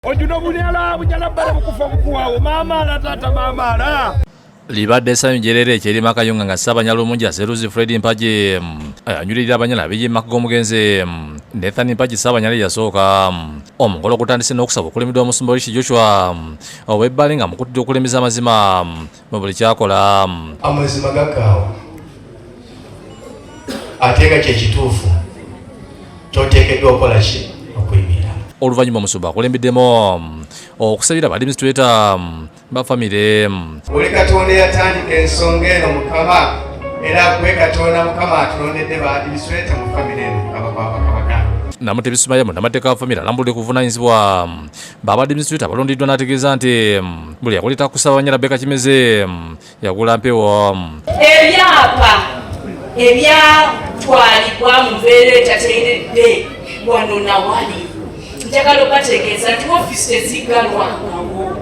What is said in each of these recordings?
Ojuno bunyala bunyala bale bukufa bukuwawo mamala tata mamala libadde essanyu jerere ekyerima Kayunga nga Ssabanyala omungi aseruzi Fred Mpagi anyulirira abanyala ab'eky'emaka g'omugenzi Nathan Mpagi Ssabanyala yasooka omukolo gutandise n'okusaba okulemeddwa omusumba Rishi Joshua ow'ebbali nga mukuttidde okulemeza amazima mu buli kyakola. Amazima gakaawa ate nga kyekituufu kyoteekeddwa okukola ki okuyimira. Oluvannyuma omusumba akulembeddemu okusabira abadiminisituleta bafamire oli Katonda yatandika ensonga eno Mukama era gwe Katonda Mukama atulondedde badiminisituleta mu famire eno Mukama kwabakabaka Namutebi Sumayamu n'amateeka wa famire alambudde kuvunaanyizibwa babadiminisituleta abalondiddwa n'ategeeza nti buli yakulita ku Ssabanyala Baker Kimeze yagula mpewo. Ebyapa ebyatwalibwa mu mbeera etateeredde wano na wali njagala okubategeeza nti ofiisi tezigalwangawo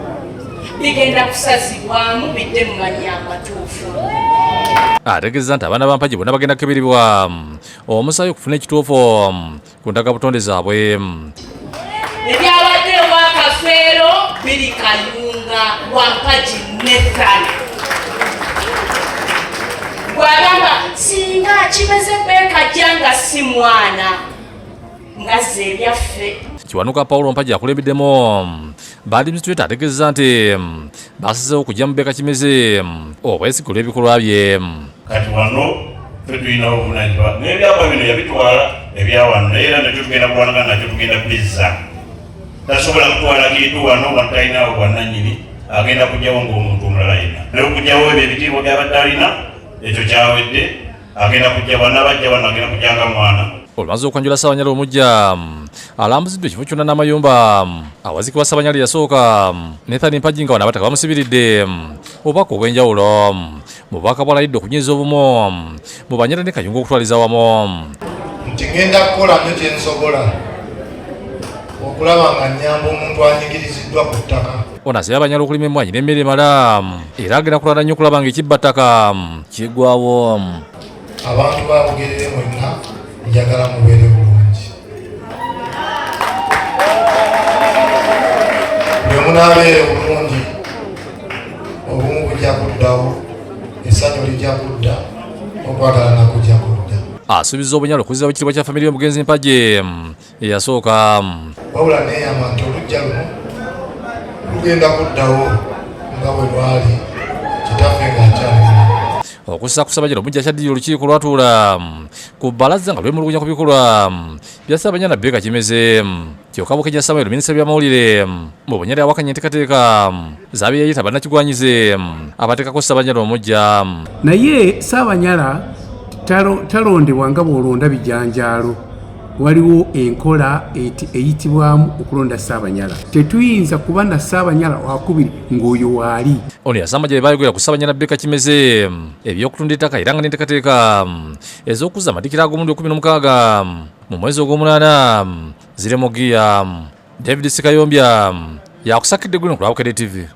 bigenda kusazibwamu bidde mu mannya amatuufu. Ategeeza nti abaana ba Mpagi bonna bagenda kukeberebwa omusaayi okufuna ekituufu ku ndagabutonde zaabwe. Ebyabaddewo akafeero biri Kayunga wa Mpagi Nathan gwagamba singa Kimeze Baker jjanga si mwana ngazze ebyaffe. Kiwanuka Paulo Mpagi akulembeddemu badiminisituleta ategeeza nti basazeewo okujja mu Baker Kimeze obwesigwa olw'ebikolwa bye. Kati wano tetulina obuvunaanyizibwa n'ebyapa bino yabitwala ebyawano naye era nakyo tugenda kulwanagana nakyo tugenda kubizza. Tasobola kutwala kintu wano watalinawo bwannannyini agenda kujjawo ng'omuntu omulala yenna n'okujjawo ebyo ebitiibwa by'abadde alina ekyo kyawedde agenda kujja bonna bajja wano agenda kujjanga mwana. Olumaze okwanjula Ssabanyala omujja alambuziddwa ekifo kyonna n'amayumba awazikibwa Ssabanyala yasooka Nathan Mpagi nga wano abataka bamusibiridde obubaka obw'enjawulo mu bubaka bwalayidde okunyiiza obumu mu Banyala ne Kayunga okutwaliza wamu. Nti ngenda kukola nnyo kye nsobola okulaba nga nnyamba omuntu anyigiriziddwa ku ttaka. Ono asabye Abanyala okulima emmwanyi n'emmere emala era agenda kulwana nnyo okulaba nga ekibbattaka kiggwawo. Abantu ba Bukedde mwenna njagala mubeere bulungi. Bwe munaabeere bulungi obumu bujja kuddawo, essanyu lijja kudda, okwagalana kujja kudda. Asuubizza Obunyala okuzibwa ekitiibwa kya famire y'omugenzi Mpagi eyasooka. Wabula neeyama nti olujja luno lugenda kuddawo nga bwe lwali kitaffe ng'akyalimu. Okussa ku Ssabanyala omujja akyaddira olukiiko lwatuula ku bbalaza nga lwemulugunya ku bikolwa bya Ssabanyala Baker Kimeze. Kyokka Bukedde Samuel minisita by'amawulire mu Bunyala awakanya enteekateeka z'abe yayita bannakigwanyize abateekako Ssabanyala omujja. Naye Ssabanyala talondebwa nga bw'olonda bijanjaalo. Waliwo enkola eyitibwamu okulonda Ssabanyala. Tetuyinza kuba na Ssabanyala wakubiri ng'oyo waali. Ono yasamba gye baayogera ku Ssabanyala Baker Kimeze eby'okutunda ettaka era nga n'enteekateeka ez'okuzza amatikkira ag'omulundi 16 mu mwezi ogw'omunaana ziri mu giya. David Sikayombya yakusakidde gwino ku lwa Bukedde TV.